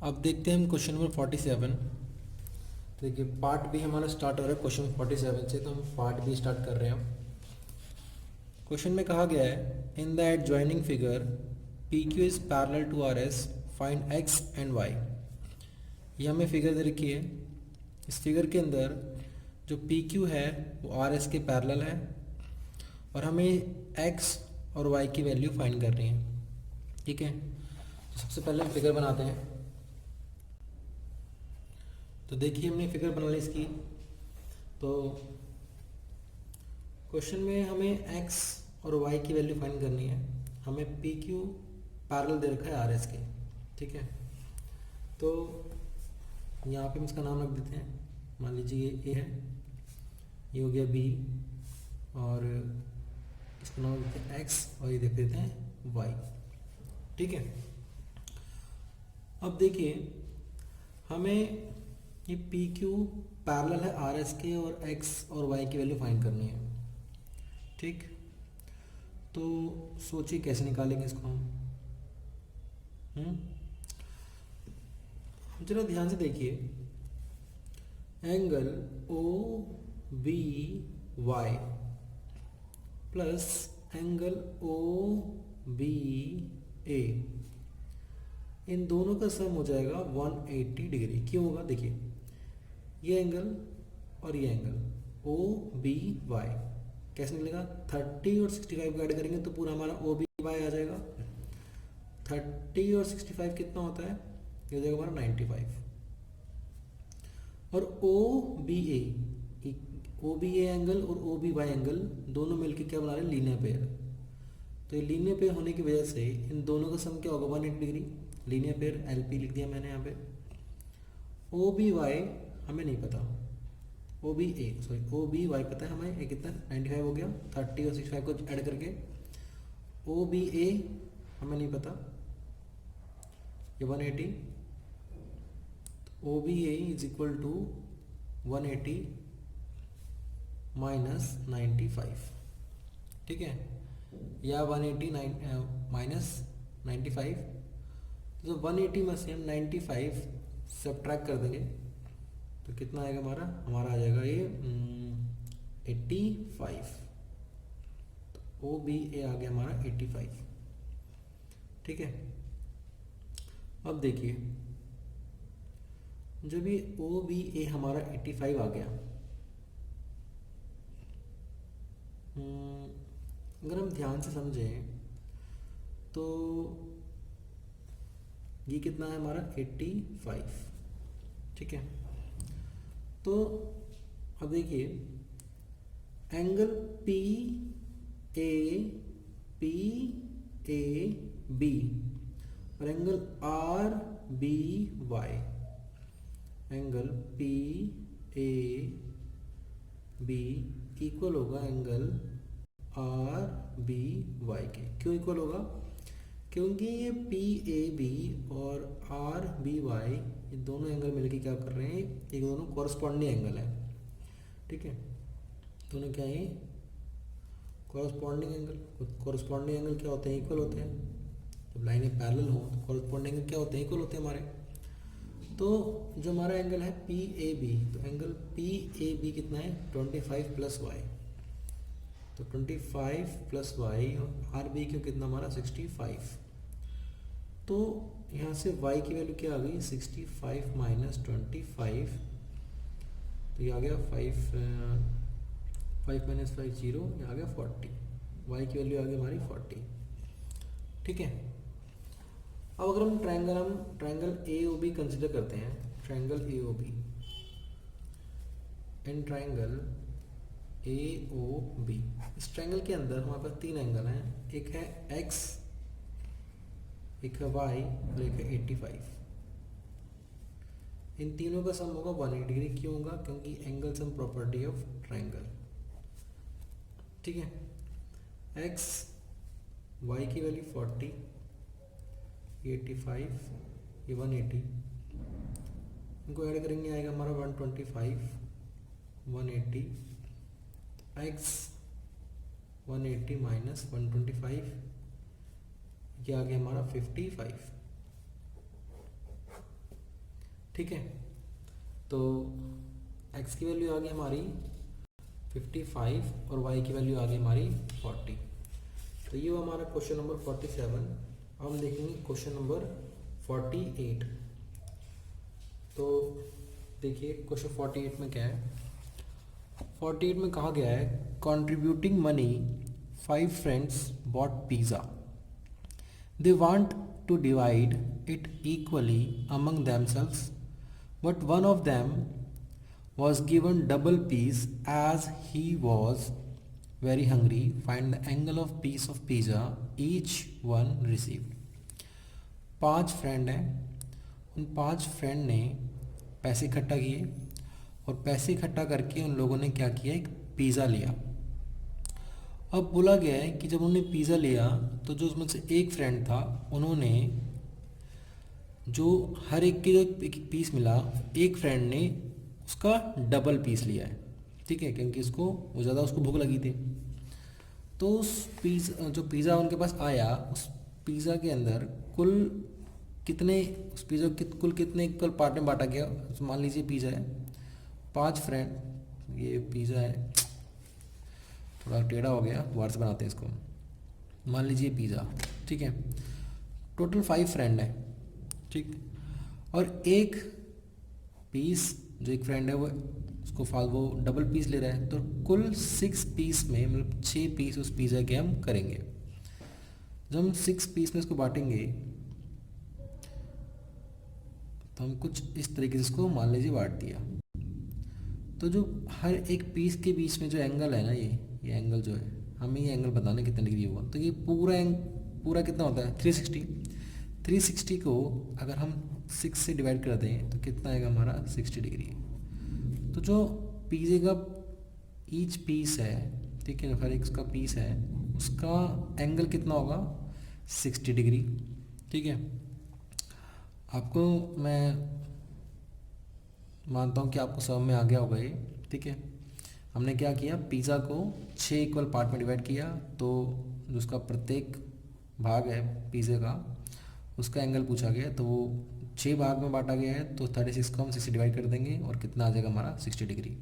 अब देखते हैं हम क्वेश्चन नंबर 47। तो देखिए पार्ट बी हमारा स्टार्ट हो रहा है क्वेश्चन 47 से, तो हम पार्ट बी स्टार्ट कर रहे हैं। क्वेश्चन में कहा गया है in the adjoining figure P Q is parallel to R S, find X and Y. ये हमें फिगर दे रखी है। इस फिगर के अंदर जो पी क्यू है वो आर एस के पैरेलल है और हमें एक्स और वाई की वैल्यू फाइंड करनी है। ठीक है, तो सबसे पहले हम फिगर बनाते हैं। तो देखिए हमने फिगर बना ली इसकी। तो क्वेश्चन में हमें x और y की वैल्यू फाइंड करनी है। हमें पी क्यू पैरेलल दे रखा है आर एस के। ठीक है, तो यहाँ पे हम इसका नाम रख देते हैं। मान लीजिए ये ए है, ये हो गया बी, और इसका नाम रख देते हैं x और ये देख देते हैं y। ठीक है, अब देखिए हमें ये पी क्यू पैरेलल है आर एस के और एक्स और वाई की वैल्यू फाइंड करनी है। ठीक, तो सोचिए कैसे निकालेंगे इसको हम। जरा ध्यान से देखिए, angle O B Y plus angle O B A, इन दोनों का सम हो जाएगा 180 डिग्री। क्यों होगा? देखिए ये एंगल और ये एंगल ओ बी वाई कैसे निकलेगा? 30 और 65 को ऐड करेंगे तो पूरा हमारा ओ बी वाई आ जाएगा। 30 और 65 कितना होता है? ये हो जाएगा हमारा 95। और ओ बी ए एंगल और ओ बी वाई एंगल दोनों मिलकर क्या बना रहे हैं? Linear pair. तो ये लीनियर पेयर होने की वजह से इन दोनों का सम क्या होगा? 180 degree. Linear pair L P लिख दिया मैंने यहाँ पे। ओ बी वाई हमें नहीं पता, ओ बी वाई पता है हमें। ये कितना 95 हो गया, 30 और 65 को ऐड करके। ओ बी ए हमें नहीं पता, ये 180। O B A is equal to 180 minus 95। ठीक है, या 180 माइनस 95। तो 180 में से हम 95 सब्ट्रैक्ट कर देंगे तो कितना आएगा हमारा? हमारा आ जाएगा ये 85। तो ओ बी ए आ गया हमारा 85। ठीक है, अब देखिए जब ये ओ बी ए हमारा 85 आ गया, अगर हम ध्यान से समझें तो ये कितना है हमारा? 85। ठीक है, तो अब देखिए एंगल पी ए बी और angle R B Y, angle P A B equal होगा एंगल आर बी वाई के। क्यों इक्वल होगा? क्योंकि ये पी ए बी और आर बी वाई ये दोनों एंगल मिलकर क्या कर रहे हैं? ये दोनों कॉरस्पॉन्डिंग एंगल है। ठीक है, दोनों क्या है? Corresponding angle. कॉरस्पॉन्डिंग एंगल क्या होते हैं? इक्वल होते हैं। जब लाइनें पैरेलल हो तो कॉरस्पॉन्डिंग एंगल क्या होते हैं? इक्वल होते हैं हमारे। तो जो हमारा एंगल है पी ए बी, तो एंगल पी ए बी कितना है? 25 प्लस वाई। तो 25 प्लस वाई और आर बी क्यों कितना हमारा? 65। तो यहाँ से y की वैल्यू क्या आ गई? 65 माइनस 25। तो ये आ गया 5 माइनस 5 0, ये आ गया 40। y की वैल्यू आ गई हमारी 40। ठीक है, अब अगर हम triangle A O B consider करते हैं, triangle A O B, in triangle A O B, इस ट्रायंगल के अंदर हमारे पास तीन एंगल हैं। एक है x, एक है y और एक है 85। इन तीनों का सम होगा 180 डिग्री। क्यों होगा? क्योंकि angle sum property of triangle. ठीक है, x y की वैल्यू 40, 85, ये 180, इनको ऐड करेंगे आएगा हमारा 125, 180, x 180 माइनस 125, ये आ गया हमारा 55। ठीक है। तो x की वैल्यू आ गई हमारी 55 और y की वैल्यू आ गई हमारी 40। तो ये हुआ हमारा क्वेश्चन नंबर 47। अब हम देखेंगे क्वेश्चन नंबर 48। तो देखिए क्वेश्चन 48 में क्या है। 48 में कहा गया है contributing money 5 friends bought pizza. They want to divide it equally among themselves, but one of them was given double piece as he was very hungry. Find the angle of piece of pizza each one received. 5 friend हैं, उन 5 friend ने पैसे इकट्ठा किए और पैसे इकट्ठा करके उन लोगों ने क्या किया, एक पिज़्ज़ा लिया। अब बोला गया है कि जब उन्होंने पिज़्ज़ा लिया तो जो उसमें से एक फ्रेंड था, उन्होंने जो हर एक के जो एक पीस मिला, एक फ्रेंड ने उसका डबल पीस लिया है, ठीक है, क्योंकि उसको वो ज़्यादा उसको भूख लगी थी। तो उस जो पिज़्ज़ा उनके पास आया, उस पिज़्ज़ा के अंदर कुल कितने, उस पिज़्ज़ा कुल कितने इक्वल पार्ट में बांटा गया। मान लीजिए पिज़्ज़ा है 5 फ्रेंड, ये पिज़्ज़ा है, थोड़ा टेढ़ा हो गया, दोबारा से बनाते हैं इसको। मान लीजिए पिज़्ज़ा, ठीक है, टोटल 5 फ्रेंड है, ठीक, और एक पीस जो एक फ्रेंड है वो उसको वो डबल पीस ले रहा है। तो कुल 6 पीस में, मतलब 6 पीस उस पिज़्ज़ा के हम करेंगे। जब हम 6 पीस में इसको बांटेंगे तो हम कुछ इस तरीके से इसको मान लीजिए बांट दिया। तो जो हर एक पीस के बीच में जो एंगल है ना, ये एंगल जो है, हमें ये एंगल बताना कितने डिग्री होगा। तो ये पूरा कितना होता है 360। 360 को अगर हम 6 से डिवाइड कर दें तो कितना आएगा हमारा 60 डिग्री। तो जो पिज़्ज़े का ईच पीस है, ठीक है, हर एक उसका पीस है, उसका एंगल कितना होगा 60 डिग्री, ठीक है। आपको मैं मानता हूँ कि आपको समझ में आ गया होगा ये, ठीक है। हमने क्या किया, पिज़्ज़ा को 6 इक्वल पार्ट में डिवाइड किया। तो जो उसका प्रत्येक भाग है पिज़्ज़े का, उसका एंगल पूछा गया, तो वो 6 भाग में बांटा गया है। तो 36 को हम 6 से डिवाइड कर देंगे और कितना आ जाएगा हमारा 60 डिग्री।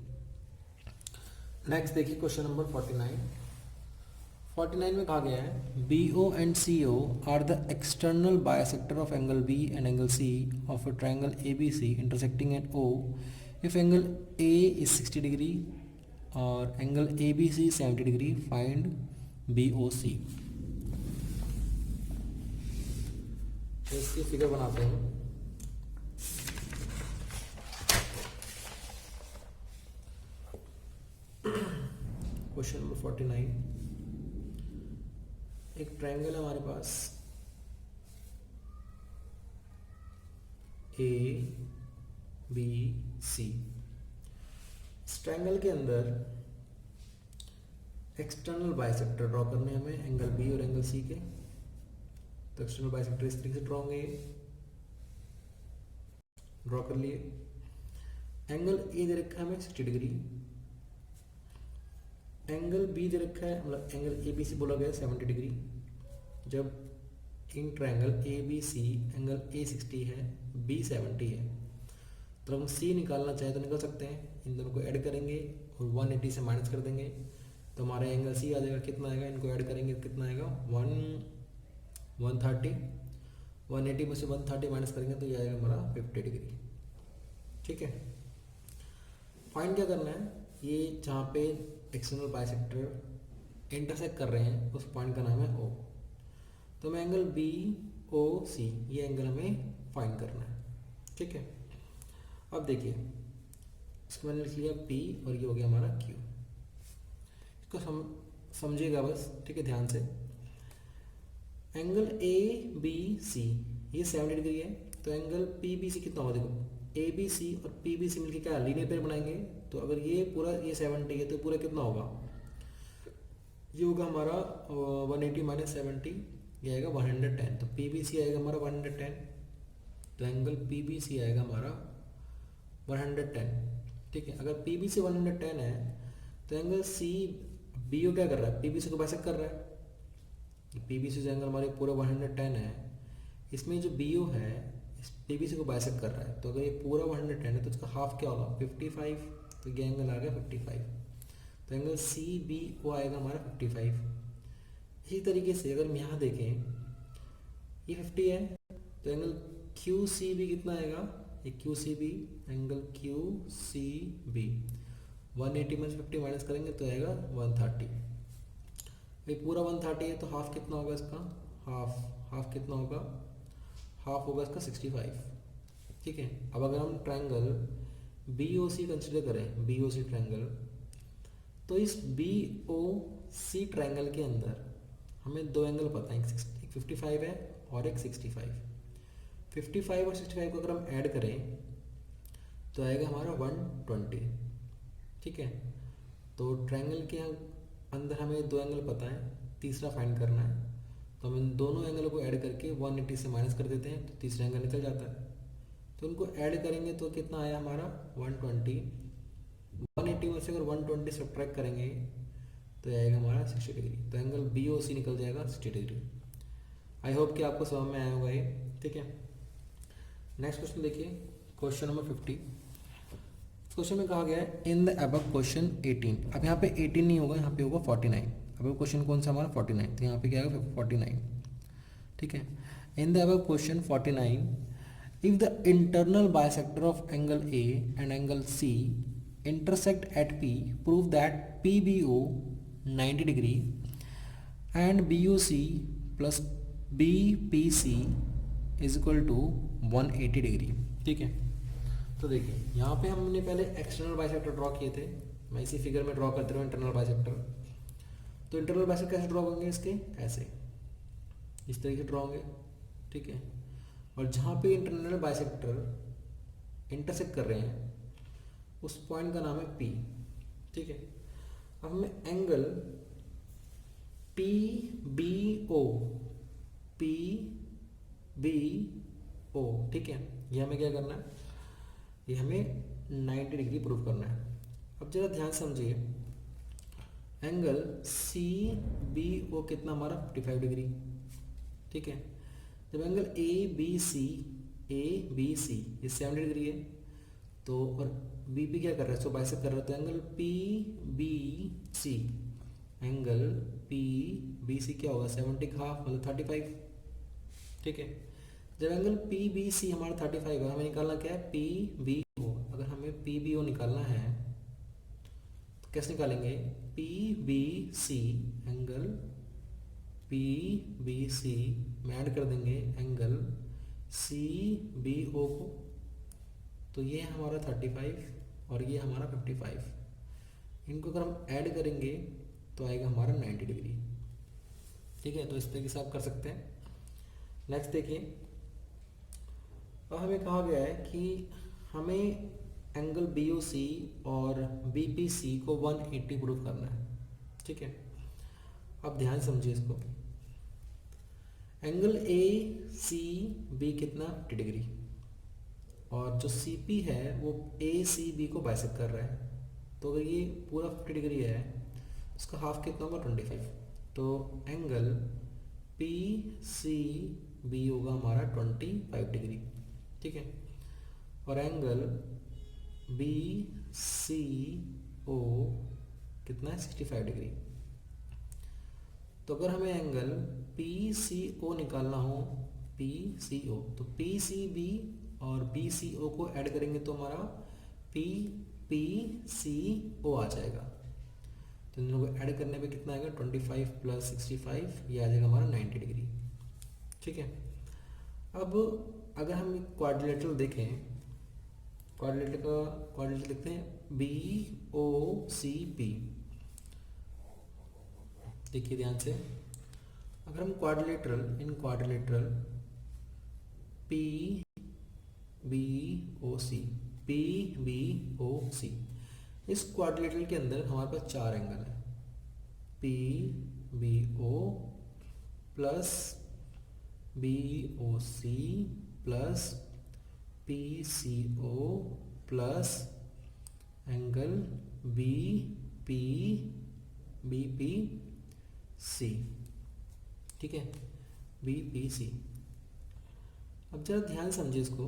नेक्स्ट देखिए क्वेश्चन नंबर 49। 49 में कहा गया है BO and CO are the external bisector of angle B and angle C of a triangle ABC intersecting at O if angle A is 60 degree और angle ABC 70 degree. Find BOC। तो इसकी figure बनाते हैं। Question number 49। एक triangle है हमारे पास ABC। इस triangle के अंदर एक्सटर्नल बाइसेक्टर ड्रॉ करने हमें एंगल B और एंगल C के। तो एक्सटर्नल बाइसेक्टर इस तरीके से ड्रॉ होंगे, ड्रॉ कर लिए। एंगल A दे रखा है हमें 60 डिग्री, एंगल B दे रखा है, मतलब एंगल ABC बोला गया 70 डिग्री। जब in triangle ABC angle A 60 है, B 70 है, तो हम C निकालना चाहें तो निकल सकते हैं। इन दोनों को ऐड करेंगे और 180 से माइनस कर देंगे तो हमारा एंगल C आ जाएगा। कितना आएगा, इनको ऐड करेंगे कितना आएगा 130। 180 में से 130 माइनस करेंगे तो ये आएगा हमारा 50 डिग्री, ठीक है। फाइंड क्या करना है, ये जहाँ पे एक्सटर्नल बाइसेक्टर इंटरसेक्ट कर रहे हैं उस पॉइंट का नाम है O। तो हमें एंगल BOC ये एंगल हमें फाइंड करना है, ठीक है। अब देखिए इसको मैंने लिख लिया P और ये हो गया हमारा Q। इसको समझिएगा बस, ठीक है, ध्यान से। एंगल ABC ये 70 डिग्री है, तो एंगल PBC कितना होगा, देखो ABC और PBC मिलकर क्या लीनियर पेयर बनाएंगे। तो अगर ये पूरा ये 70 है तो पूरा कितना होगा, ये होगा हमारा 180 माइनस 70, ये आएगा 110। तो PBC आएगा हमारा 110, तो एंगल PBC आएगा हमारा 110, ठीक है। अगर PBC 110 है तो एंगल BO क्या कर रहा है, PBC को बाइसेक्ट कर रहा है। PBC से एंगल हमारे पूरा 110 है, इसमें जो BO है इस PBC को बाइसेक्ट कर रहा है। तो अगर ये पूरा 110 है तो उसका हाफ क्या होगा 55, तो ये एंगल आ गया 55। तो एंगल CBO आएगा हमारा 55। इसी तरीके से अगर हम यहाँ देखें ये 50 है तो एंगल QCB कितना आएगा, ये QCB एंगल QCB 180 में से 50 माइनस करेंगे तो आएगा 130। ये पूरा 130 है तो हाफ कितना होगा इसका, हाफ कितना होगा, हाफ होगा इसका 65। ठीक है। अब अगर हम ट्रायंगल BOC कंसिडर करें, BOC ट्रायंगल, तो इस BOC ट्रायंगल के अंदर हमें दो एंगल पता है, एक 55 है और एक 65। 55 और 65 को अगर हम ऐड करें तो आएगा हमारा 120। ठीक है। तो ट्रायंगल के अंदर हमें दो एंगल पता है, तीसरा फाइंड करना है, तो हम इन दोनों एंगल को ऐड करके 180 से माइनस कर देते हैं तो तीसरा एंगल निकल जाता है। तो उनको ऐड करेंगे तो कितना आया हमारा 120। 180 में से अगर 120 सब्ट्रैक्ट करेंगे तो आएगा हमारा 60 डिग्री। तो एंगल BOC निकल जाएगा 60 डिग्री। आई होप कि आपको समझ में आया होगा ये। ठीक है। नेक्स्ट क्वेश्चन देखिए, क्वेश्चन नंबर 50। क्वेश्चन में कहा गया है इन द अबव क्वेश्चन 18। अब यहाँ पे 18 नहीं होगा, यहाँ पे होगा 49। अब क्वेश्चन कौन सा हमारा 49, तो यहाँ पे क्या आएगा 49। ठीक है। In the above question 49, if the internal bisector of angle A and angle C intersect at P, prove that PBO 90 degree and BOC plus BPC is equal to 180 degree. ठीक है। तो देखिए यहाँ पे हमने पहले एक्सटर्नल बाइसेक्टर ड्रॉ किए थे, मैं इसी फिगर में ड्रॉ करते रहूँ इंटरनल बाइसेक्टर। तो इंटरनल बाइसेक्टर कैसे ड्रॉ होंगे इसके, ऐसे इस तरीके ड्रॉ होंगे। ठीक है। और जहाँ पे इंटरनल बाइसेक्टर इंटरसेक्ट कर रहे हैं उस पॉइंट का नाम है P। ठीक है। अब हमें एंगल PBO, ठीक है, ये हमें क्या करना है, ये हमें 90 डिग्री प्रूव करना है। अब जरा ध्यान समझिए, एंगल CBO कितना हमारा 55 डिग्री। ठीक है। जब एंगल ABC ये 70 डिग्री है, तो और BP क्या कर रहा है, सो बाइसेक्ट कर रहा है, तो एंगल PBC क्या होगा 70 का हाफ मतलब 35। ठीक है। जब एंगल PBC हमारा 35 है, हमें निकालना क्या है PBO। अगर हमें PBO निकालना है तो कैसे निकालेंगे, PBC एंगल PBC में ऐड कर देंगे एंगल CBO को, तो ये हमारा 35 और ये हमारा 55। इनको अगर हम ऐड करेंगे तो आएगा हमारा 90 डिग्री। ठीक है। तो इस तरीके से आप कर सकते हैं। नेक्स्ट देखिए, अब हमें कहा गया है कि हमें एंगल BOC और BPC को 180 प्रूव करना है। ठीक है। अब ध्यान समझिए इसको, एंगल ACB कितना 50 डिग्री और जो CP है वो ACB को बाइसेक्ट कर रहा है। तो अगर ये पूरा 50 डिग्री है उसका हाफ कितना होगा 25। तो एंगल PCB होगा हमारा 25 डिग्री। ठीक है। और एंगल BCO कितना है 65 डिग्री। तो अगर हमें एंगल PCO निकालना हो, PCO, तो PCB और BCO को ऐड करेंगे तो हमारा PCO आ जाएगा। तो इन लोगों को ऐड करने पे कितना आएगा 25 प्लस 65, ये आ जाएगा हमारा 90 डिग्री। ठीक है। अब अगर हम क्वाड्रिलेटरल देखें, क्वाड्रिलेटरल देखते हैं BOCP। देखिए ध्यान से, अगर हम क्वाड्रिलेटरल PBOC, इस क्वाड्रिलेटरल के अंदर हमारे पास चार एंगल है, PBO plus BOC plus PCO plus angle BPC। ठीक है, BPC। अब जरा ध्यान समझिए इसको,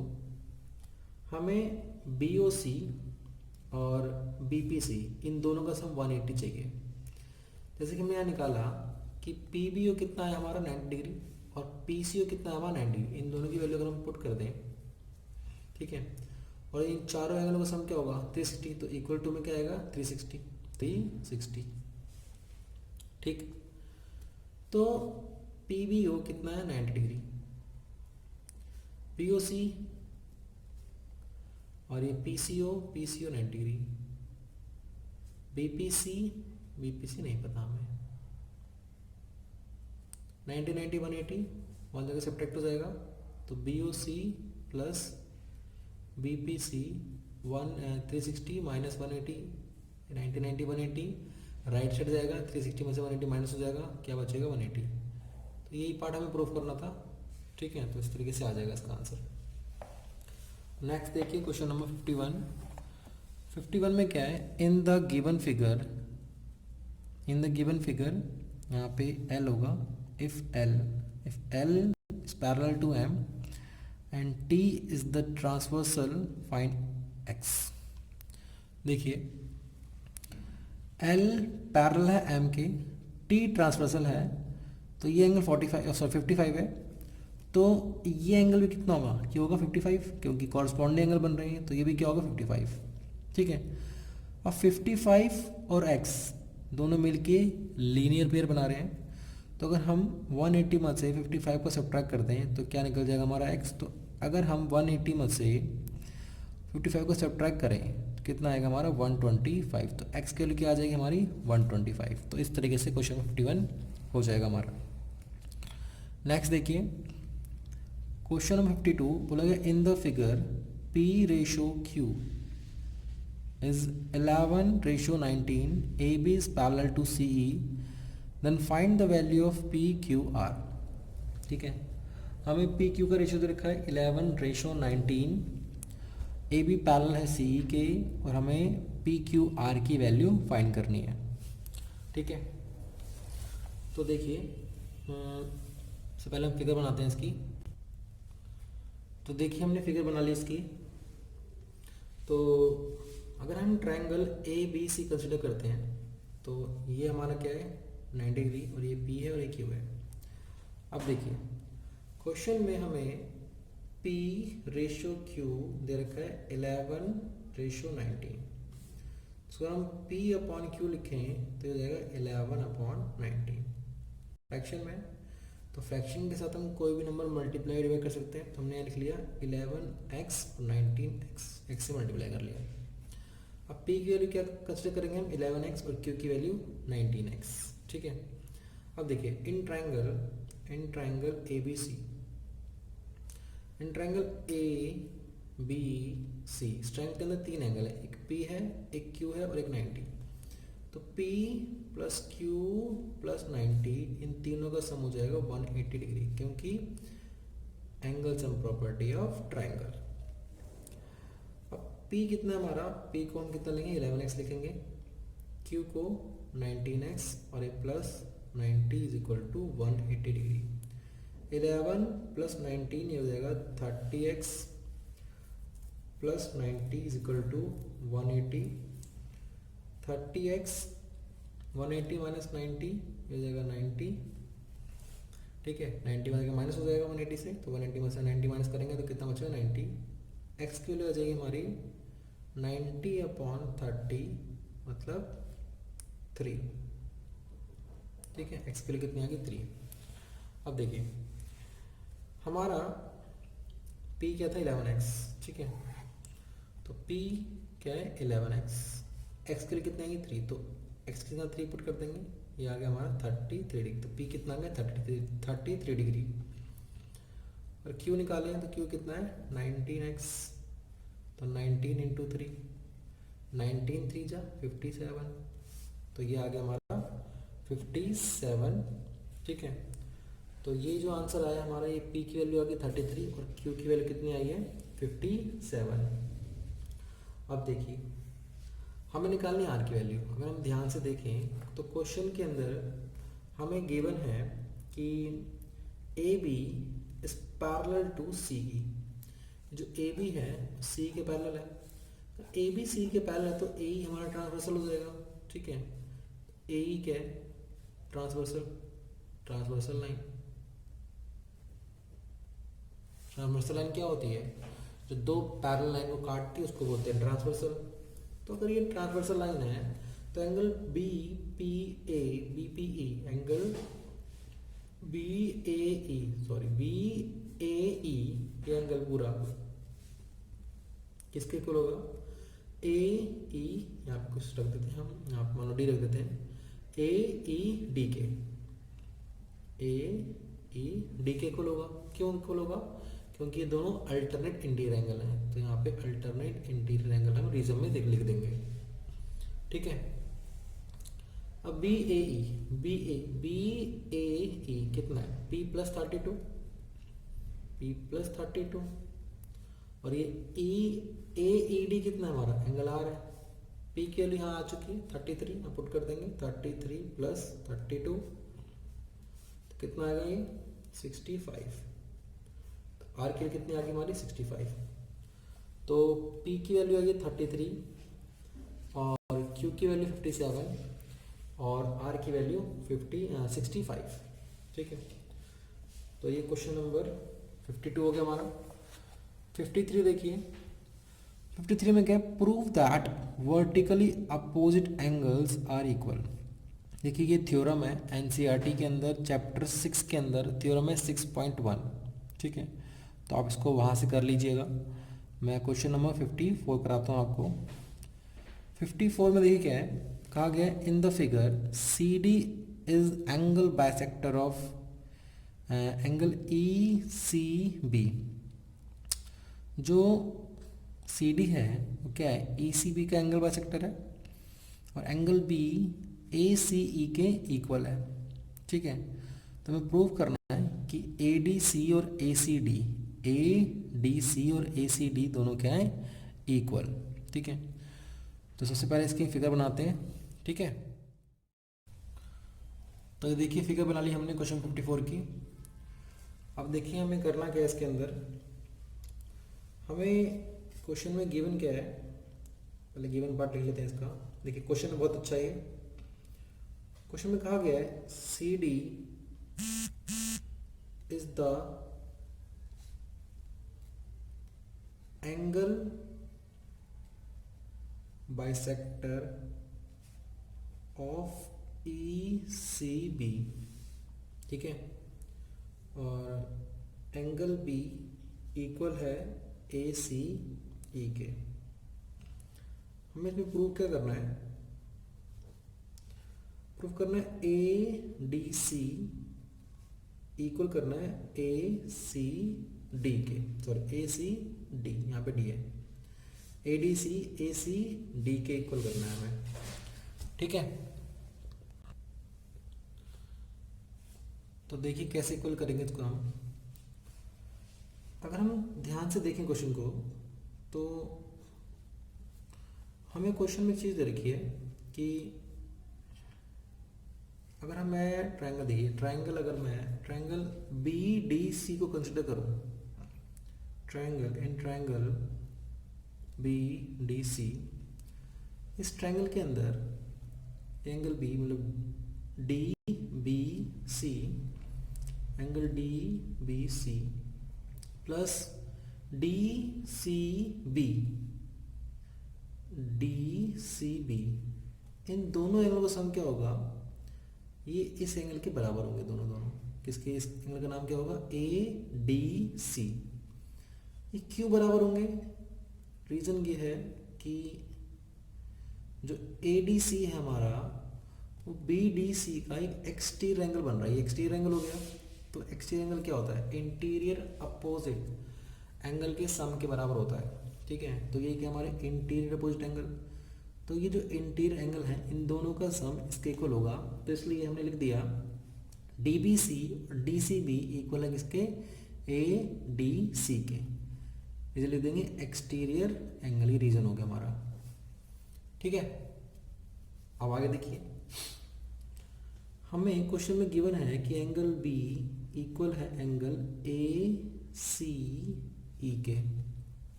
हमें बी ओ सी और बी पी सी इन दोनों का सम 180 चाहिए। जैसे कि हमने यहाँ निकाला कि पी बी ओ कितना है हमारा 90 डिग्री और पी सी ओ कितना है हमारा 90 डिग्री, इन दोनों की वैल्यू अगर हम पुट कर दें, ठीक है, और इन चारों एंगलों का सम क्या होगा 360, तो इक्वल टू में क्या आएगा 360। ठीक, तो पी बी ओ कितना है 90 डिग्री, पी ओ सी और ये पी सी ओ 90 डिग्री, बी पी सी नहीं पता हमें, 90 90 180 वन जगह सब्ट्रैक्ट हो जाएगा, तो B O C plus B P C 360 minus 180, 90 90 180 right side जाएगा, 360 में से 180 माइनस हो जाएगा, क्या बचेगा 180। तो यही पार्ट हमें प्रूफ करना था, ठीक है, तो इस तरीके से आ जाएगा इसका आंसर। नेक्स्ट देखिए क्वेश्चन नंबर 51 में क्या है, इन द गिवन फिगर यहाँ पे L होगा, if L is parallel to M and T is the transversal, find X। देखिए L पैरेलल है M के, T ट्रांसवर्सल है, तो ये एंगल 55 है, तो ये एंगल भी कितना होगा, क्या होगा 55, क्योंकि कॉरस्पॉन्डिंग एंगल बन रही है, तो ये भी क्या होगा 55। ठीक है, अब 55 और x दोनों मिलके लीनियर पेयर बना रहे हैं, तो अगर हम 180 में से 55 को सब्ट्रैक्ट करते हैं तो क्या निकल जाएगा हमारा x। तो अगर हम 180 में से 55 को सब्ट्रैक्ट करें तो कितना आएगा हमारा 125, तो x के लिए क्या आ जाएगी हमारी 125। तो इस तरीके से क्वेश्चन 51 हो जाएगा हमारा। नेक्स्ट देखिए क्वेश्चन नंबर 52 बोला गया, in the figure P ratio Q is 11 ratio 19, AB is parallel to CE, then find the value of PQR। ठीक है, हमें PQ का रेशो दे रखा है 11 रेशो 19, AB पैरेलल है CE के, और हमें PQR की वैल्यू फाइंड करनी है। ठीक है, तो देखिए सबसे पहले हम फिगर बनाते हैं इसकी। तो देखिए हमने फिगर बना ली इसकी। तो अगर हम triangle A B C consider करते हैं तो ये हमारा क्या है 90 डिग्री, और ये P है और ये Q है। अब देखिए क्वेश्चन में हमें P रेशो Q दे रखा है 11 रेशो 19, तो हम P अपॉन Q लिखें तो ये हो जाएगा 11 अपॉन 19 फ्रैक्शन में। तो फ्रैक्शन के साथ हम कोई भी नंबर मल्टीप्लाई डिवाइड कर सकते हैं, तो हमने यहाँ लिख लिया 11x और 19x, x से मल्टीप्लाई कर लिया। अब p की वैल्यू क्या कंसिडर करेंगे हम 11x और q की वैल्यू 19x। ठीक है, अब देखिए in triangle ABC, in triangle ABC इस ट्रायंगल के अंदर तीन एंगल है, एक P है, एक Q है और एक 90। तो P प्लस Q प्लस 90 इन तीनों का सम हो जाएगा 180 डिग्री, क्योंकि angle sum property of triangle. अब P कितना है हमारा, P को हम कितना लेंगे 11x लिखेंगे, Q को 19x और a plus 90 is equal to 180 degree. 11 plus 19 ये हो जाएगा 30x plus 90 is equal to 180। 30x 180 minus 90 ये हो जाएगा 90। ठीक है, 90 में माइनस हो जाएगा 180 से, तो 180 में से 90 माइनस करेंगे तो कितना बचेगा 90। x की वैल्यू आ जाएगी हमारी 90 अपॉन 30 मतलब 3। ठीक है, x की वैल्यू कितनी आ गई 3। अब देखिए हमारा p क्या था 11x। ठीक है, तो p क्या है 11x, x के लिए कितने आएंगे 3, तो x कितना 3 पुट कर देंगे, ये आ गया हमारा 33 डिग्री। तो p कितना आ गया 33 डिग्री। और q निकालें तो q कितना है 19x, तो 19 इंटू 3, 19 3 जा 57, तो ये आ गया हमारा 57। ठीक है, तो ये जो आंसर आया हमारा, ये p की वैल्यू आ गई 33 और q की वैल्यू कितनी आई है 57। अब देखिए हमें निकालनी r की वैल्यू। अगर हम ध्यान से देखें तो क्वेश्चन के अंदर हमें गिवन है कि AB इज पैरेलल टू सी ई। जो ए बी है सी के पैरेलल है, तो ए बी सी के पैरेलल है तो ए ई हमारा ट्रांसवर्सल हो जाएगा। ठीक है, ए ई क्या है? Transversal, transversal line. Transversal line क्या होती है? जो दो पैरेलल लाइन को काटती है उसको बोलते हैं ट्रांसवर्सल। तो अगर ये ट्रांसवर्सल लाइन है तो angle B P A, B P E, angle B A E, sorry B A E, ये एंगल पूरा किसके इक्वल होगा? ए ई, यहाँ पे कुछ रख देते हैं हम, यहाँ पे मान लो डी रख देते हैं, ए ई डी के, ए ई डी के इक्वल होगा। क्यों इक्वल होगा? क्योंकि ये दोनों अल्टरनेट इंटीरियर एंगल हैं, तो यहाँ पे अल्टरनेट इंटीरियर एंगल हम रीजन में लिख देंगे। ठीक है, अब B A E, B A ई कितना है? P प्लस 32, P प्लस 32, और ये ए ई डी कितना है हमारा? एंगल आर है। P के लिए यहाँ आ चुकी है 33, यहाँ पुट कर देंगे 33 प्लस 32, तो कितना आएगा ये? 65। तो आर के लिए कितनी आ गई हमारी? 65। तो P की वैल्यू आ गई 33 और Q की वैल्यू 57 और R की वैल्यू 65। ठीक है, तो ये क्वेश्चन नंबर 52 हो गया हमारा। 53 देखिए, 53 में क्या है? Prove that vertically opposite angles are equal. देखिए ये थ्योरम है एनसीईआरटी के अंदर, चैप्टर 6 के अंदर थ्योरम है 6.1। ठीक है, तो आप इसको वहाँ से कर लीजिएगा। मैं क्वेश्चन नंबर 54 कराता हूँ आपको। 54 में देखिए क्या है, कहा गया in the figure C D is angle bisector of angle E C B. जो सी डी है वो क्या है? ई सी बी का एंगल बाइसेक्टर है और एंगल बी ए सी ई के इक्वल है। ठीक है, तो हमें प्रूव करना है कि ए डी सी और ए सी डी, ए डी सी और ए सी डी दोनों क्या है? इक्वल। ठीक है, तो सबसे पहले इसकी फिगर बनाते हैं। ठीक है, तो ये देखिए फिगर बना ली हमने क्वेश्चन 54 की। अब देखिए हमें करना क्या है इसके अंदर। हमें क्वेश्चन में गिवन क्या है, पहले गिवन पार्ट लिख लेते हैं इसका। देखिए क्वेश्चन बहुत अच्छा है। क्वेश्चन में कहा गया है C D is the angle bisector of E C B. ठीक है, और एंगल बी इक्वल है ए सी ई के। हमें इसमें प्रूव क्या करना है? प्रूव करना है ए डी सी इक्वल करना है ए सी डी के, सॉरी ए सी डी, यहाँ पे डी है, A D C A C D के इक्वल करना है हमें। ठीक है, तो देखिए कैसे इक्वल करेंगे इसको हम। अगर हम ध्यान से देखें क्वेश्चन को तो हमें क्वेश्चन में चीज़ दे रखी है कि अगर हम मैं ट्रायंगल, देखिए ट्रायंगल, अगर मैं ट्रायंगल बी डी सी को कंसिडर करूं, triangle in triangle B D C, इस ट्रायंगल के अंदर एंगल बी मतलब D B C, angle D B C plus D C B, D C B, इन दोनों एंगल का सम क्या होगा? ये इस एंगल के बराबर होंगे दोनों। किसके? इस एंगल का नाम क्या होगा? A D C. ये क्यों बराबर होंगे? रीजन ये है कि जो ए डी सी है हमारा वो बी डी सी का एक एक्सटीरियर एंगल बन रहा है। ये एक्सटीरियर एंगल हो गया। तो एक्सटीरियर एंगल क्या होता है? इंटीरियर अपोजिट एंगल के सम के बराबर होता है। ठीक है, तो ये क्या हमारे इंटीरियर अपोजिट एंगल, तो ये जो इंटीरियर एंगल है इन दोनों का सम इसके इक्वल होगा। तो इसलिए हमने लिख दिया D B C D C B equal है किसके? ए डी सी के। इसे लिख देंगे एक्सटीरियर एंगल, ही रीजन हो गया हमारा। ठीक है, अब आगे देखिए, हमें क्वेश्चन में गिवन है कि एंगल बी इक्वल है एंगल ए सी ई के।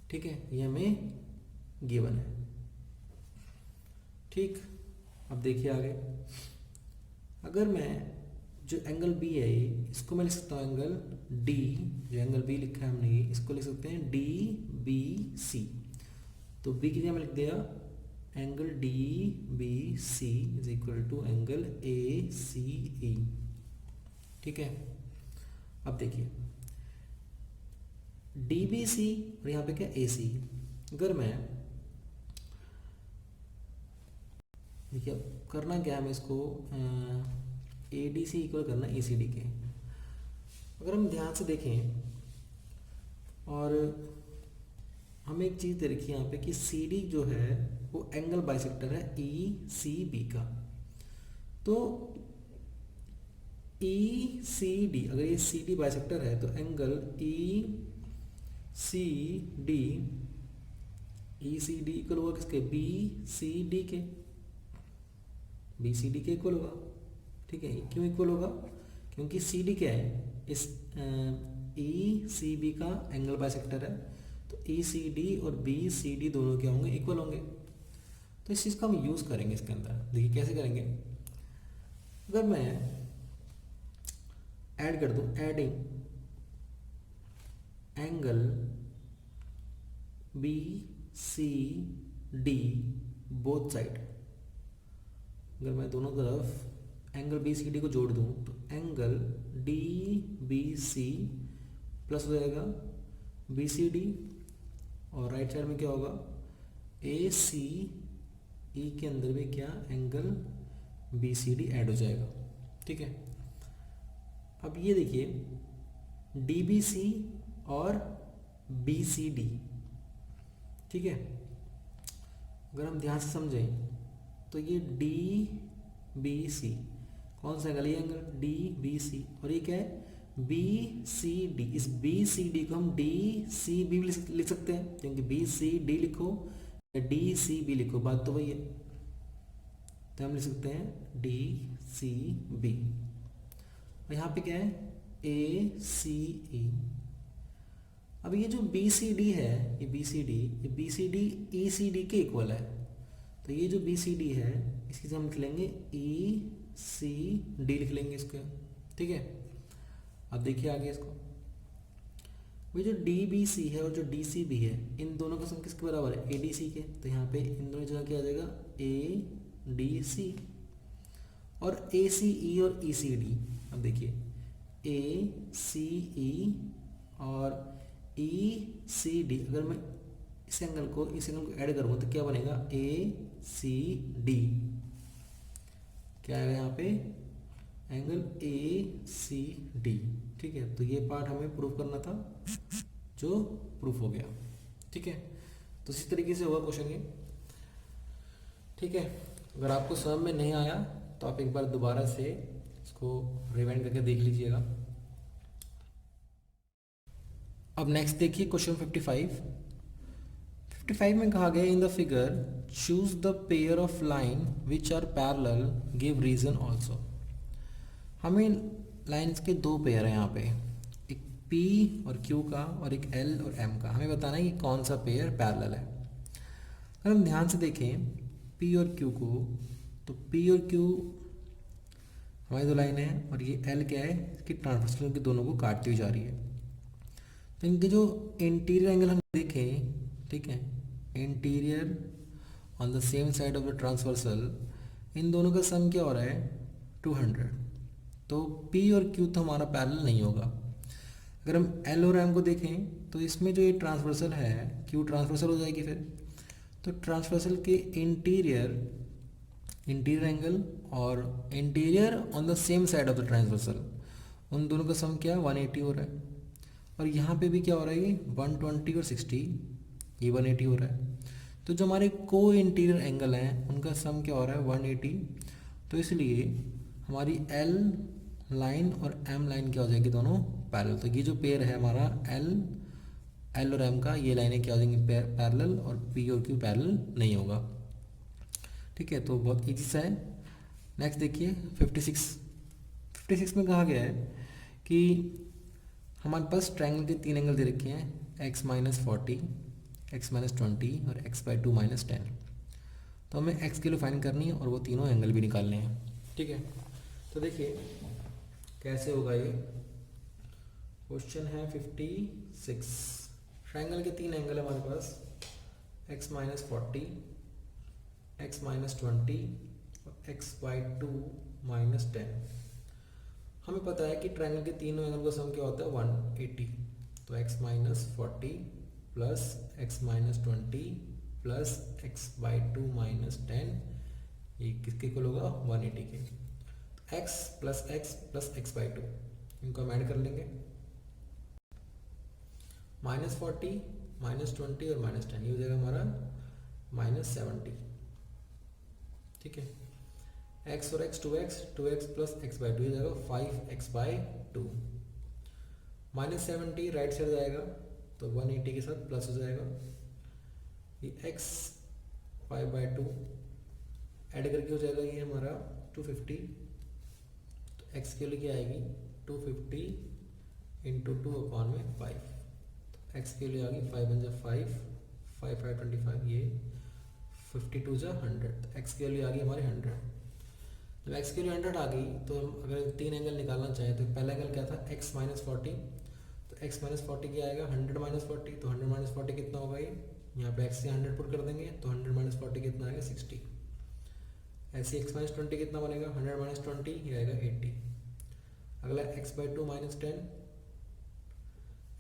ठीक है, ये हमें गिवन है। ठीक, अब देखिए आगे, अगर मैं जो एंगल बी है इसको मैं लिख सकता हूँ एंगल डी, जो एंगल बी लिखा है हमने ये इसको लिख सकते हैं डी बी सी। तो बी की जगह मैं लिख दिया angle D B C is equal to angle A C E. ठीक है, अब देखिए डी बी सी और यहाँ पे क्या ए सी। अगर मैं देखिए अब करना क्या है, हमें इसको ए डी सी इक्वल करना ए सी डी के। अगर हम ध्यान से देखें और हमें एक चीज़ दे रखी है यहाँ पे कि सी डी जो है वो एंगल बाइसेक्टर है ई सी बी का। तो ई सी डी, अगर ये सी डी बाइसेक्टर है तो angle E C D equal होगा किसके, बी सी डी के, बी सी डी के इक्वल होगा। ठीक है, क्यों इक्वल होगा, क्योंकि सी डी क्या है, इस ई सी बी का एंगल बाइसेक्टर है। तो ई सी डी और बी सी डी दोनों क्या होंगे, इक्वल होंगे। तो इस चीज़ का हम यूज़ करेंगे इसके अंदर। देखिए कैसे करेंगे, अगर मैं ऐड कर दूं, adding angle B C D both side, अगर मैं दोनों तरफ एंगल बी सी डी को जोड़ दूं तो angle D B C plus हो जाएगा बी सी डी, और राइट साइड में क्या होगा, ए सी ई के अंदर भी क्या angle B C D add हो जाएगा। ठीक है, अब ये देखिए डी बी सी और बी सी डी। ठीक है, अगर हम ध्यान से समझें तो ये डी बी सी कौन सा एंगल, ये एंगल डी बी सी, और ये क्या है बी सी डी। इस बी सी डी को हम डी सी बी भी लिख सकते हैं, क्योंकि बी सी डी लिखो या डी सी बी लिखो बात तो वही है। तो हम लिख सकते हैं डी सी बी, और यहाँ पे क्या है ए सी ई। अब ये जो बी सी डी है, ये B C D E C D के इक्वल है। तो ये जो बी सी डी है इसकी हम लिख लेंगे ई सी डी लिख लेंगे इसको। ठीक है, अब देखिए आगे इसको, वो जो डी बी सी है और जो डी सी बी है इन दोनों का सम किसके बराबर है, ए डी सी के। तो यहाँ पे इन दोनों जगह क्या आ जाएगा ए डी सी, और ए सी ई और ई सी डी। अब देखिए ए सी ई और ई सी डी, अगर मैं इस एंगल को ऐड करूँगा तो क्या बनेगा ए सी डी। क्या आएगा यहाँ पे एंगल ए सी डी। ठीक है, तो ये पार्ट हमें प्रूफ करना था जो प्रूफ हो गया। ठीक है, तो इसी तरीके से होगा क्वेश्चन ये। ठीक है, अगर आपको समझ में नहीं आया तो आप एक बार दोबारा से इसको रिवाइंड करके देख लीजिएगा। अब नेक्स्ट देखिए क्वेश्चन 55 में कहा गया in the figure choose the pair of line which are parallel give reason also. हमें लाइंस के दो पेयर हैं यहाँ पे, एक P और Q का और एक L और M का। हमें बताना है कि कौन सा पेयर पैरेलल है। अगर हम ध्यान से देखें P और Q को, तो P और Q हमारी दो लाइन है और ये L क्या है, इसकी ट्रांसवर्सल के दोनों को काटती हुई जा रही है। तो इनके जो इंटीरियर एंगल हम देखें, ठीक है, interior on the same side of the transversal, इन दोनों का सम क्या हो रहा है 200। तो P और Q तो हमारा पैरेलल नहीं होगा। अगर हम L और M को देखें तो इसमें जो ये ट्रांसवर्सल है Q ट्रांसवर्सल हो जाएगी फिर। तो ट्रांसवर्सल के इंटीरियर एंगल और interior on the same side of the transversal, उन दोनों का सम क्या 180 हो रहा है। और यहाँ पे भी क्या हो रहा है, 120 और 60, ये 180 हो रहा है। तो जो हमारे को इंटीरियर एंगल हैं उनका सम क्या हो रहा है 180। तो इसलिए हमारी L लाइन और M लाइन क्या हो जाएगी, दोनों पैरेलल। तो ये जो पेयर है हमारा L और M का, ये लाइनें क्या हो जाएंगी पैरेलल, और P और Q पैरेलल नहीं होगा। ठीक है, तो बहुत ईजी सा है। नेक्स्ट देखिए 56 में कहा गया है कि हमारे पास ट्रायंगल के 3 एंगल दे रखे हैं, x माइनस 40, x माइनस 20 और x बाई 2 माइनस 10। तो हमें x की वैल्यू फाइंड करनी है और वो तीनों एंगल भी निकालने हैं। ठीक है, तो देखिए कैसे होगा ये। क्वेश्चन है 56। ट्रायंगल के 3 एंगल है हमारे पास, x माइनस 40, x माइनस 20 और x बाई 2 माइनस 10। हमें पता है कि ट्रायंगल के तीनों एंगल का सम क्या होता है 180। तो x minus 40 plus x minus 20 plus x by 2 minus 10, ये किसके इक्वल होगा 180 के। तो x प्लस x बाई 2, इनको हम ऐड कर लेंगे। माइनस 40 माइनस 20 और माइनस 10, ये हो जाएगा हमारा माइनस 70। ठीक है, x और x 2x plus x by 2 हो जाएगा 5x by 2। Minus 70 right side जाएगा तो 180 के साथ प्लस हो जाएगा। ये x 5 बाई 2 ऐड करके हो जाएगा ये हमारा 250। तो x के लिए क्या आएगी 250 इंटू 2 अपॉन में 5। तो x के लिए आ गई 5 बन जा 5, 5 5 25, ये 52 जा 100। तो x के लिए आ गई हमारी 100। जब x की वैल्यू 100 आ गई तो हम अगर 3 एंगल निकालना चाहें तो पहला एंगल क्या था x माइनस 40। तो x माइनस 40 क्या आएगा 100 माइनस 40। तो 100 माइनस 40 कितना होगा ये, यहाँ पे x से 100 पुट कर देंगे तो 100 माइनस 40 कितना आएगा 60। ऐसे x माइनस 20 कितना बनेगा 100 माइनस 20, ये आएगा 80। अगला x बाई 2 माइनस 10,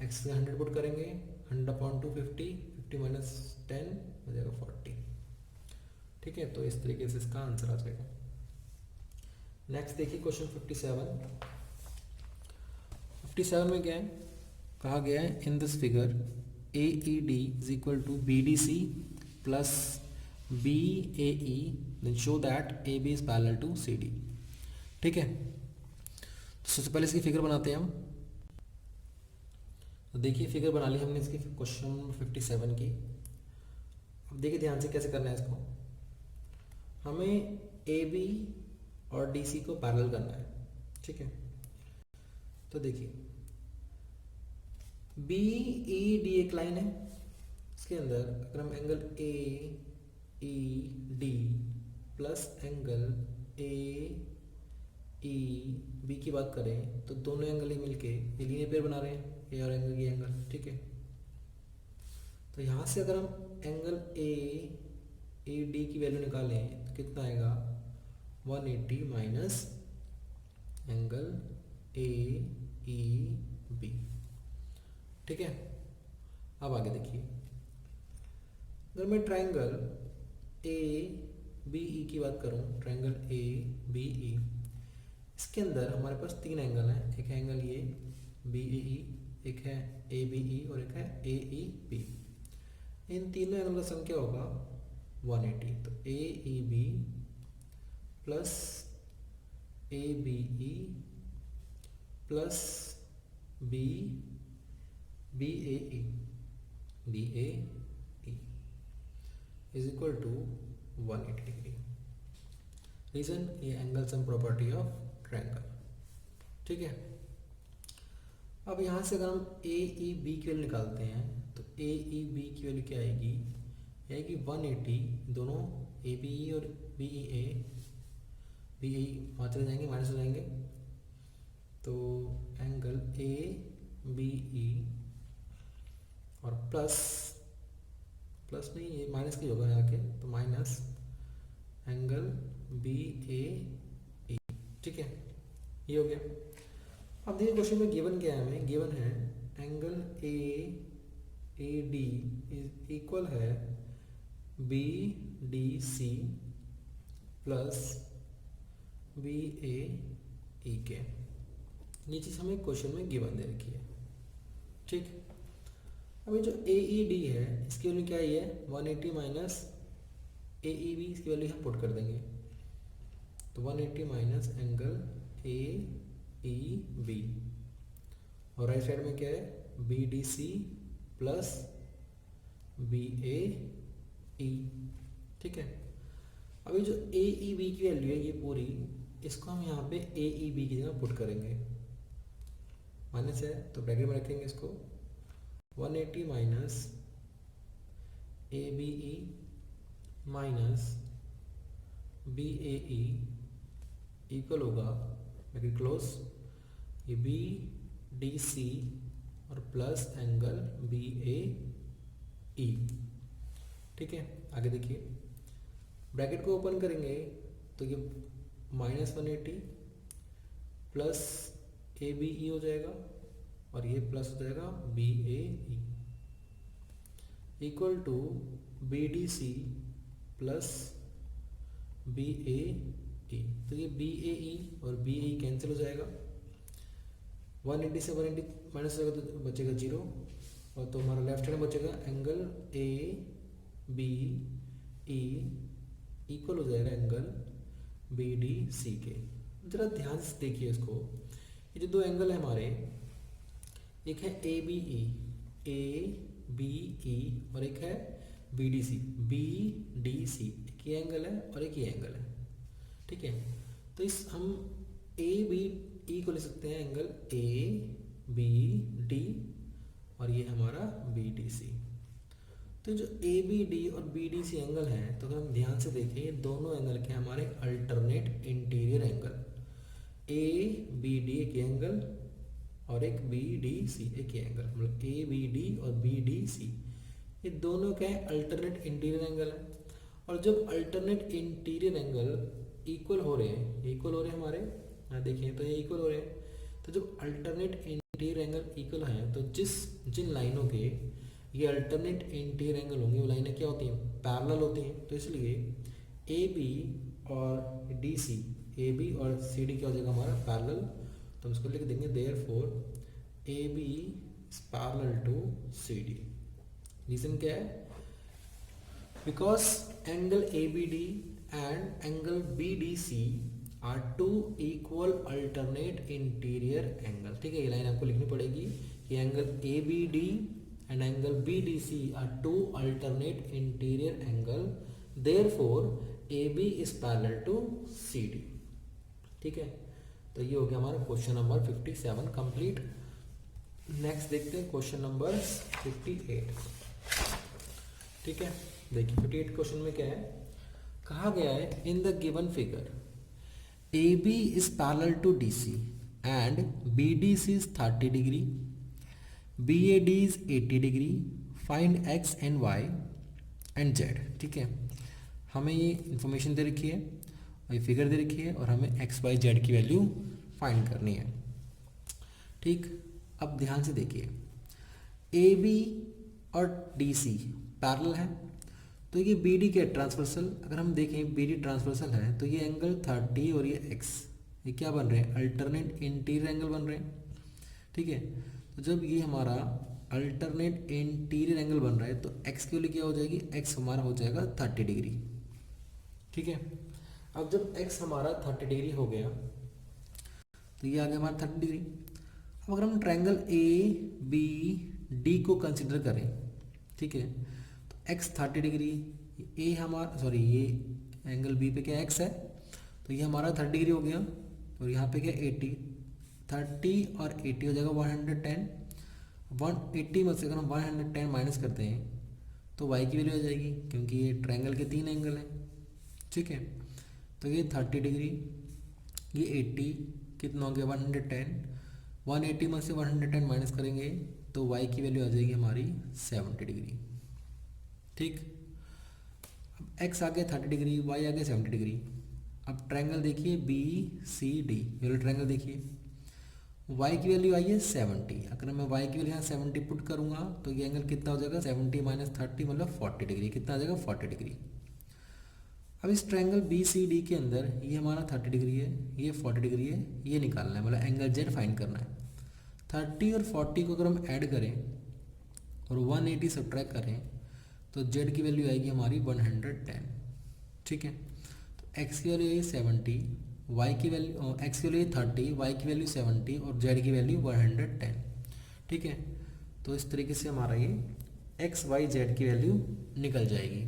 x से 100 पुट करेंगे 100 अपॉन 2 50, 50 माइनस 10 हो जाएगा 40। ठीक है, तो इस तरीके से इसका आंसर आ जाएगा। नेक्स्ट देखिए क्वेश्चन 57 में क्या है, कहा गया है in this figure AED is equal to BDC plus BAE, then show that AB is parallel to CD। ठीक है, तो सबसे पहले इसकी फिगर बनाते हैं हम। तो देखिए फिगर बना ली हमने इसकी क्वेश्चन 57 की। अब देखिए ध्यान से कैसे करना है इसको। हमें AB और DC को पैरेलल करना है। ठीक है, तो देखिए BED एक लाइन है, इसके अंदर अगर हम angle AED plus angle AEB की बात करें तो दोनों एंगल ही मिलके ये लीनियर पेयर बना रहे हैं, ये और एंगल ये एंगल। ठीक है, तो यहाँ से अगर हम एंगल AED की वैल्यू निकालें तो कितना आएगा 180 माइनस एंगल AEB। ठीक है, अब आगे देखिए, अगर मैं ट्रायंगल ABE की बात करूं, ट्रायंगल ABE, इसके अंदर हमारे पास 3 एंगल हैं। एक है एंगल ये BEE, एक है ABE और एक है AEB। इन तीनों एंगल का सम क्या होगा 180। तो AEB plus ABE plus BAE is equal to 180 degree. Reason, ये angle sum property of triangle. ठीक है, अब यहाँ से अगर हम AEB की वैल्यू निकालते हैं तो AEB की वैल्यू क्या आएगी, आएगी 180। दोनों ABE और BE वहाँ चले जाएंगे, माइनस हो जाएंगे। तो एंगल ABE और प्लस नहीं, ये माइनस की होगा यहाँ के, तो माइनस एंगल BAE। ठीक है, ये हो गया। अब देखिए क्वेश्चन में गिवन क्या है, हमें गिवन है एंगल AAD इज इक्वल है BDC प्लस BAE के। ये चीज़ हमें क्वेश्चन में गिवन दे रखी है। ठीक, अभी जो AED है इसकी वैल्यू क्या है 180 माइनस AEB, इसकी वैल्यू हम पुट कर देंगे। तो 180 माइनस एंगल AEB और राइट साइड में क्या है BDC प्लस BAE। ठीक है, अभी जो AEB की वैल्यू है ये पूरी, इसको हम यहाँ पे AEB की जगह पुट करेंगे। माइनस है तो ब्रैकेट में रखेंगे इसको 180 minus ABE minus BAE equal होगा ब्रैकेट क्लोज ये BDC और प्लस एंगल BAE। ठीक है, आगे देखिए ब्रैकेट को ओपन करेंगे तो ये -180 प्लस ABE हो जाएगा और ये प्लस हो जाएगा BAE equal to BDC plus BAE। तो ये BAE और BAE कैंसिल हो जाएगा, 180 से 180 माइनस हो जाएगा तो बचेगा 0 और तो हमारा लेफ्ट हैंड बचेगा एंगल ABE इक्वल हो जाएगा एंगल BDC के। जरा ध्यान से देखिए इसको, ये जो दो एंगल है हमारे, एक है ABE और एक है BDC। एक ये एंगल है और एक ये एंगल है। ठीक है, तो इस हम ABE को ले सकते हैं एंगल ABD और ये हमारा BDC। तो जो ABD और BDC एंगल है, तो अगर हम ध्यान से देखें ये दोनों एंगल के हमारे अल्टरनेट इंटीरियर एंगल, ABD एक एंगल और एक BDC एक एंगल, मतलब ABD और BDC ये दोनों क्या है अल्टरनेट इंटीरियर एंगल है। और जब अल्टरनेट इंटीरियर एंगल इक्वल हो रहे हैं हमारे, यहाँ देखिए तो ये इक्वल हो रहे हैं, तो जब अल्टरनेट इंटीरियर एंगल इक्वल है तो जिन लाइनों के ये अल्टरनेट इंटीरियर एंगल होंगे वो लाइनें क्या होती हैं, पैरेलल होती हैं। तो इसलिए AB और DC, AB और CD क्या हो जाएगा हमारा पैरेलल, तो हम इसको लिख देंगे therefore AB is parallel to CD। Reason क्या है, because angle ABD and angle BDC are two equal alternate interior angle. ठीक है, ये लाइन आपको लिखनी पड़ेगी कि angle ABD and angle BDC are two alternate interior angle, therefore AB is parallel to CD। ठीक है, तो ये हो गया हमारा क्वेश्चन नंबर 57 कंप्लीट। नेक्स्ट देखते हैं क्वेश्चन नंबर 58। ठीक है, देखिए 58 क्वेश्चन में क्या है, कहा गया है in the given figure AB is parallel to DC and BDC is 30 degree, BAD is 80 degree, find x and y and z। ठीक है, हमें ये इंफॉर्मेशन दे रखी है और ये फिगर दे रखी है और हमें x y z की वैल्यू फाइंड करनी है। ठीक, अब ध्यान से देखिए AB और DC पैरेलल है, तो ये BD के ट्रांसवर्सल, अगर हम देखें BD ट्रांसवर्सल है तो ये एंगल 30 और ये x ये क्या बन रहे हैं, अल्टरनेट इंटीरियर एंगल बन रहे हैं। ठीक है, तो जब ये हमारा अल्टरनेट इंटीरियर एंगल बन रहा है तो x की वैल्यू क्या हो जाएगी, x हमारा हो जाएगा 30 डिग्री। ठीक है, अब जब x हमारा 30 डिग्री हो गया तो ये आ गया हमारा 30 डिग्री। अब अगर हम ट्रायंगल ABD को कंसिडर करें, ठीक है, तो x 30 डिग्री, ये ये एंगल B पे क्या x है, तो ये हमारा 30 डिग्री हो गया और यहाँ पे क्या 30 और 80 हो जाएगा 110। 180 में से अगर हम 110 माइनस करते हैं तो y की वैल्यू आ जाएगी, क्योंकि ये ट्रायंगल के 3 एंगल हैं। ठीक है, तो ये 30 डिग्री, ये 80 कितना हो गया 110, 180 में से 110 माइनस करेंगे तो y की वैल्यू आ जाएगी हमारी 70 डिग्री। ठीक, अब x आ गया 30 डिग्री, y आ गया 70 डिग्री। अब ट्रायंगल देखिए BCD, ये ट्रायंगल देखिए, y की वैल्यू आई है 70। अगर मैं y की वैल्यू यहाँ 70 पुट करूँगा तो ये एंगल कितना हो जाएगा 70 माइनस 30 मतलब 40 डिग्री, कितना आ जाएगा 40 डिग्री। अब इस ट्रायंगल BCD के अंदर ये हमारा 30 डिग्री है, ये 40 डिग्री है, ये निकालना है, मतलब एंगल Z फाइंड करना है। 30 और 40 को अगर हम ऐड करें और 180 सब्ट्रैक्ट करें तो Z की वैल्यू आएगी हमारी 110। ठीक है, तो x की वैल्यू है 70, y की वैल्यू x की वैल्यू 30, y की वैल्यू 70 और z की वैल्यू 110। ठीक है, तो इस तरीके से हमारा ये x y z की वैल्यू निकल जाएगी।